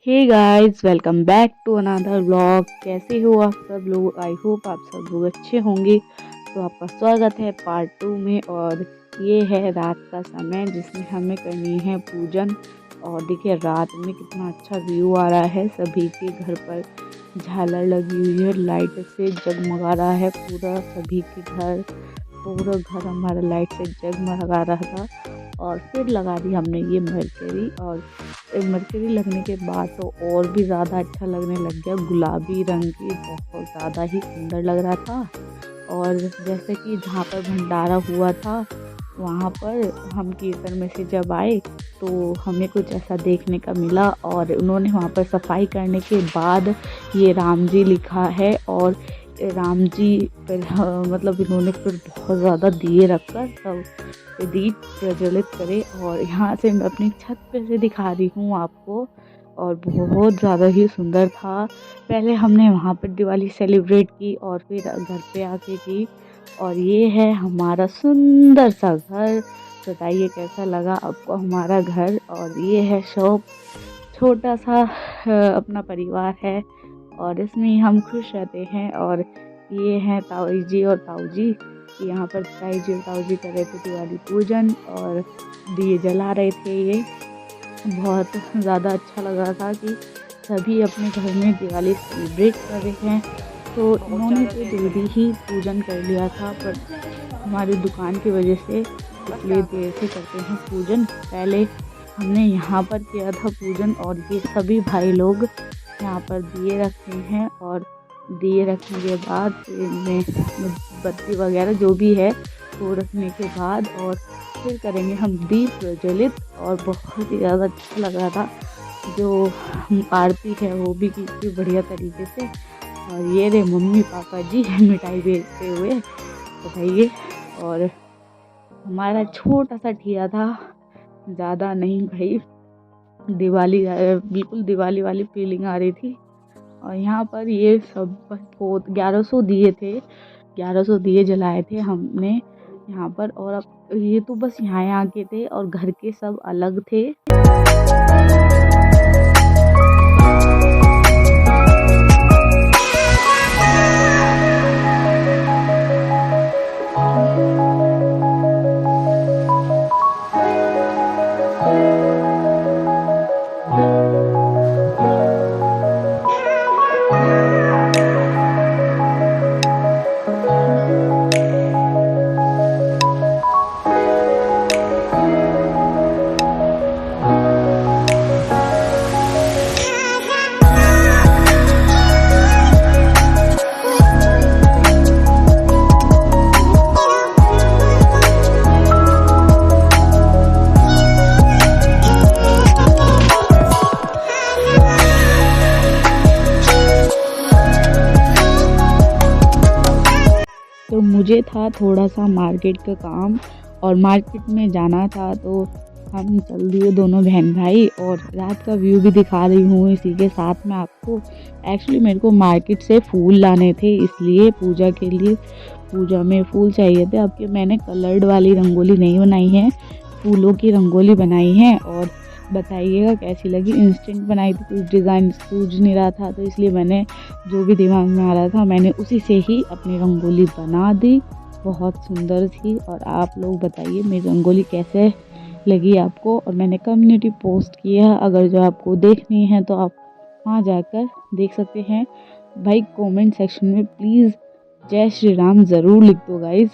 Hey guys, welcome back to another vlog. कैसे हो आप सब लोग? आई होप आप सब लोग अच्छे होंगे। तो आपका स्वागत है पार्ट 2 में। और ये है रात का समय जिसमें हमें करनी है पूजन। और देखिए रात में कितना अच्छा व्यू आ रहा है। सभी के घर पर झालर लगी हुई है, लाइट से जगमगा रहा है पूरा सभी के घर। पूरा घर हमारा लाइट से जगमगा रहा था। और फिर लगा दी हमने ये मरकरी। और मरकरी लगने के बाद तो और भी ज़्यादा अच्छा लगने लग गया। गुलाबी रंग की बहुत ज़्यादा ही सुंदर लग रहा था। और जैसे कि जहाँ पर भंडारा हुआ था वहाँ पर हम कीर्तन में से जब आए तो हमें कुछ ऐसा देखने का मिला। और उन्होंने वहाँ पर सफाई करने के बाद ये राम जी लिखा है। और राम जी पर मतलब इन्होंने फिर बहुत ज़्यादा दिए रखकर सब दीप प्रज्वलित करे। और यहाँ से मैं अपनी छत पे से दिखा रही हूँ आपको। और बहुत ज़्यादा ही सुंदर था। पहले हमने वहाँ पर दिवाली सेलिब्रेट की और फिर घर पे आके की। और ये है हमारा सुंदर सा घर। बताइए कैसा लगा आपको हमारा घर। और ये है शॉप, छोटा सा अपना परिवार है और इसमें ही हम खुश रहते हैं। और ये हैं ताऊ जी और ताऊ जी। यहाँ पर ताई जी और ताऊ जी कर रहे थे दिवाली पूजन और दिए जला रहे थे। ये बहुत ज़्यादा अच्छा लग रहा था कि सभी अपने घर में दिवाली सेलिब्रेट कर रहे हैं। तो इन्होंने तो जल्दी ही पूजन कर लिया था, पर हमारी दुकान की वजह से इसलिए देर से करते हैं पूजन। पहले हमने यहाँ पर किया था पूजन। और ये सभी भाई लोग यहाँ पर दिए रखते हैं। और दिए रखने के बाद इनमें बत्ती वगैरह जो भी है वो रखने के बाद और फिर करेंगे हम दीप प्रज्वलित। और बहुत ही ज़्यादा अच्छा लग रहा था। जो आरती है वो भी की बढ़िया तरीके से। और ये रे मम्मी पापा जी मिठाई बेचते हुए, बताइए। और हमारा छोटा सा ठिया था, ज़्यादा नहीं भाई। दिवाली बिल्कुल दिवाली वाली फीलिंग आ रही थी। और यहाँ पर ये सब 1100 दिए थे, 1100 दिए जलाए थे हमने यहाँ पर। और अब ये तो बस यहाँ के थे और घर के सब अलग थे। तो मुझे था थोड़ा सा मार्केट का काम और मार्केट में जाना था। तो हम चल दिए दोनों बहन भाई। और रात का व्यू भी दिखा रही हूँ इसी के साथ में आपको। एक्चुअली मेरे को मार्केट से फूल लाने थे, इसलिए पूजा के लिए पूजा में फूल चाहिए थे। अब कि मैंने कलर्ड वाली रंगोली नहीं बनाई है, फूलों की रंगोली बनाई है। और बताइएगा कैसी लगी। इंस्टेंट बनाई थी, कुछ डिज़ाइन सूझ नहीं रहा था, तो इसलिए मैंने जो भी दिमाग में आ रहा था मैंने उसी से ही अपनी रंगोली बना दी। बहुत सुंदर थी। और आप लोग बताइए मेरी रंगोली कैसे लगी आपको। और मैंने कम्युनिटी पोस्ट किया है, अगर जो आपको देखनी है तो आप वहाँ जाकर देख सकते हैं। भाई कमेंट सेक्शन में प्लीज़ जय श्री राम ज़रूर लिख दो गाइज़।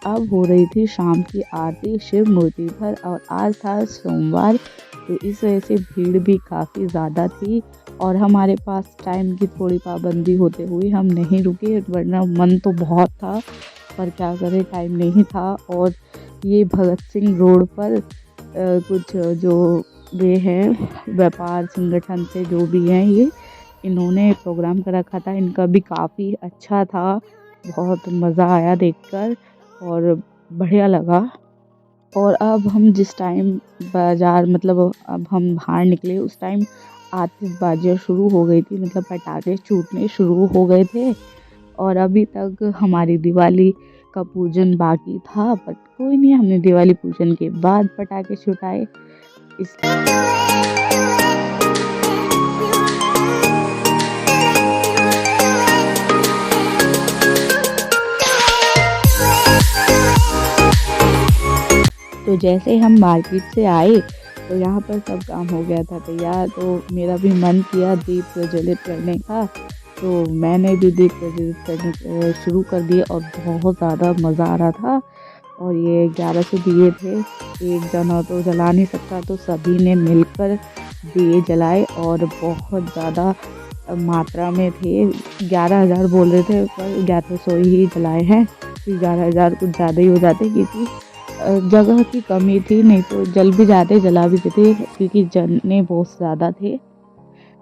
अब हो रही थी शाम की आरती शिव मूर्ति पर। और आज था सोमवार, तो इस वजह से भीड़ भी काफ़ी ज़्यादा थी। और हमारे पास टाइम की थोड़ी पाबंदी होते हुए हम नहीं रुके, वरना मन तो बहुत था पर क्या करें, टाइम नहीं था। और ये भगत सिंह रोड पर कुछ जो वे हैं व्यापार संगठन से जो भी हैं, ये इन्होंने प्रोग्राम कर रखा था। इनका भी काफ़ी अच्छा था, बहुत मज़ा आया देखकर और बढ़िया लगा। और अब हम जिस टाइम बाज़ार मतलब अब हम बाहर निकले उस टाइम आतिशबाजियाँ शुरू हो गई थी, मतलब पटाखे छूटने शुरू हो गए थे। और अभी तक हमारी दिवाली का पूजन बाकी था, बट कोई नहीं, हमने दिवाली पूजन के बाद पटाखे छुटाए। इस तो जैसे हम मार्केट से आए तो यहाँ पर सब काम हो गया था तैयार, तो मेरा भी मन किया दीप प्रज्वलित करने का, तो मैंने भी दीप प्रज्वलित करने शुरू कर दिए और बहुत ज़्यादा मज़ा आ रहा था। और ये 1100 दिए थे, एक जना तो जला नहीं सकता, तो सभी ने मिलकर दिए जलाए और बहुत ज़्यादा मात्रा में थे। 11,000 बोल रहे थे पर 1100 ही जलाए हैं, 11,000 कुछ ज़्यादा ही हो जाते क्योंकि जगह की कमी थी, नहीं तो जल भी जाते, जला भी देते क्योंकि जलने बहुत ज़्यादा थे।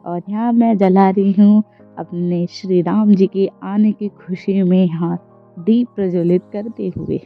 और यहाँ मैं जला रही हूँ अपने श्री राम जी के आने की खुशी में यहाँ दीप प्रज्वलित करते हुए।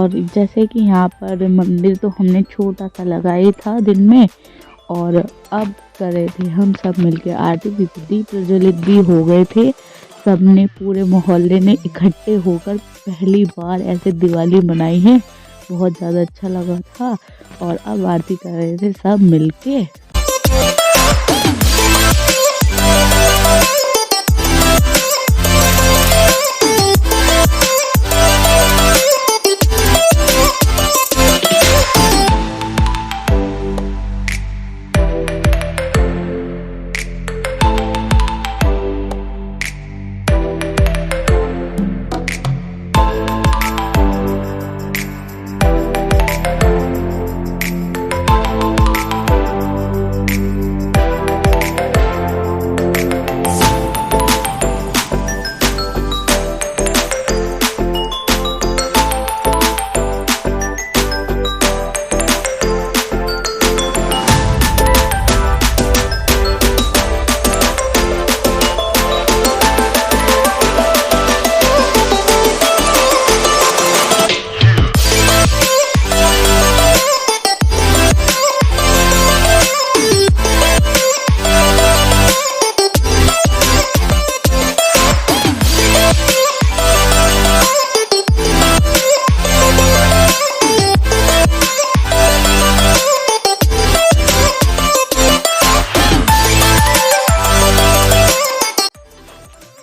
और जैसे कि यहाँ पर मंदिर तो हमने छोटा सा लगाया था दिन में, और अब कर रहे थे हम सब मिलकर आरती भी, दीप प्रज्वलित भी हो गए थे। सबने पूरे मोहल्ले ने इकट्ठे होकर पहली बार ऐसे दिवाली मनाई है, बहुत ज़्यादा अच्छा लगा था। और अब आरती कर रहे थे सब मिलके।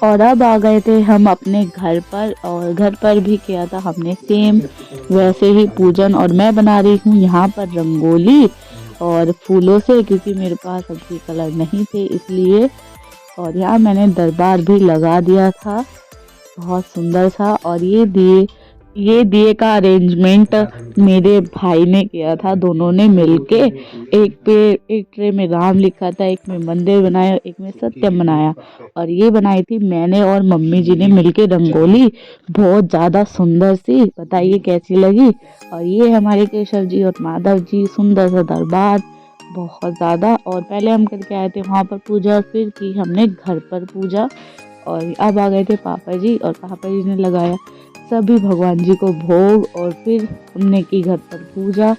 और अब आ गए थे हम अपने घर पर, और घर पर भी किया था हमने सेम वैसे ही पूजन। और मैं बना रही हूँ यहाँ पर रंगोली और फूलों से, क्योंकि मेरे पास अभी कलर नहीं थे इसलिए। और यहाँ मैंने दरबार भी लगा दिया था, बहुत सुंदर सा। और ये दिए का अरेंजमेंट मेरे भाई ने किया था, दोनों ने मिलके। एक ट्रे में राम लिखा था, एक में मंदिर बनाया, एक में सत्यम बनाया। और ये बनाई थी मैंने और मम्मी जी ने मिलके रंगोली, बहुत ज़्यादा सुंदर सी। बताइए कैसी लगी। और ये हमारे केशव जी और माधव जी, सुंदर सा दरबार, बहुत ज़्यादा। और पहले हम करके आए थे वहाँ पर पूजा, फिर की हमने घर पर पूजा। और अब आ गए थे पापा जी, और पापा जी ने लगाया सभी भगवान जी को भोग, और फिर हमने की घर पर पूजा।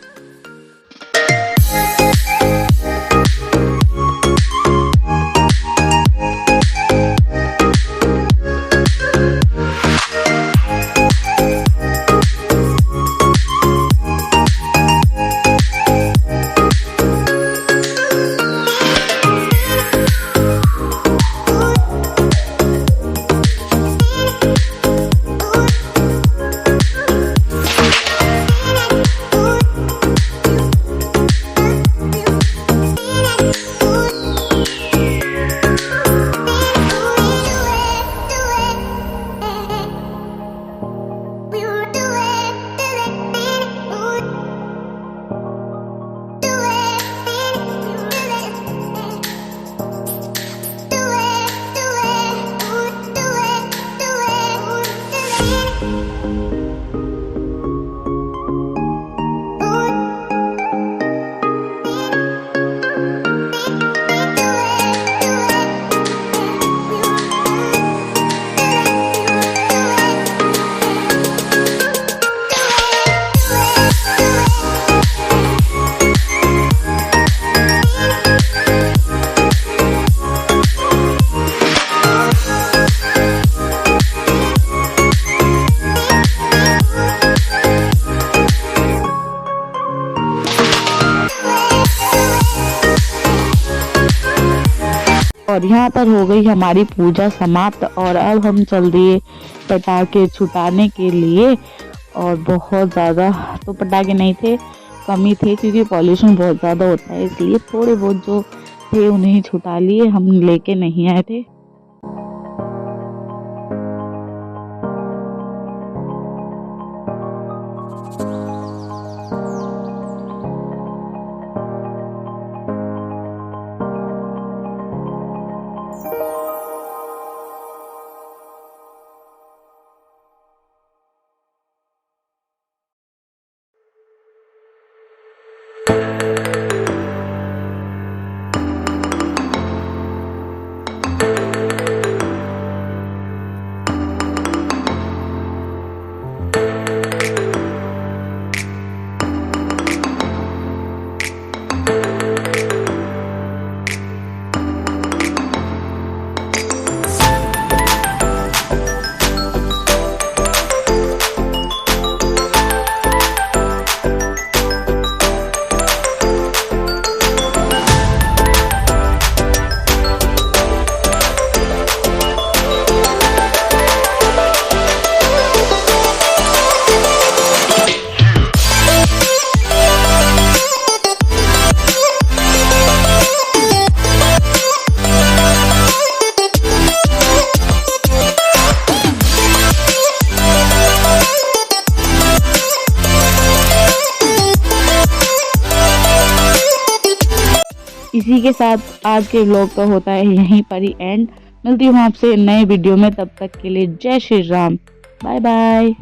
और यहाँ पर हो गई हमारी पूजा समाप्त। और अब हम चल दिए पटाखे छुटाने के लिए। और बहुत ज़्यादा तो पटाखे नहीं थे, कम ही थे, क्योंकि पॉल्यूशन बहुत ज़्यादा होता है, इसलिए थोड़े बहुत जो थे उन्हें ही छुटा लिए, हम लेके नहीं आए थे। इसी के साथ आज के व्लॉग का होता है यहीं पर ही एंड। मिलती हूँ आपसे नए वीडियो में, तब तक के लिए जय श्री राम, बाय बाय।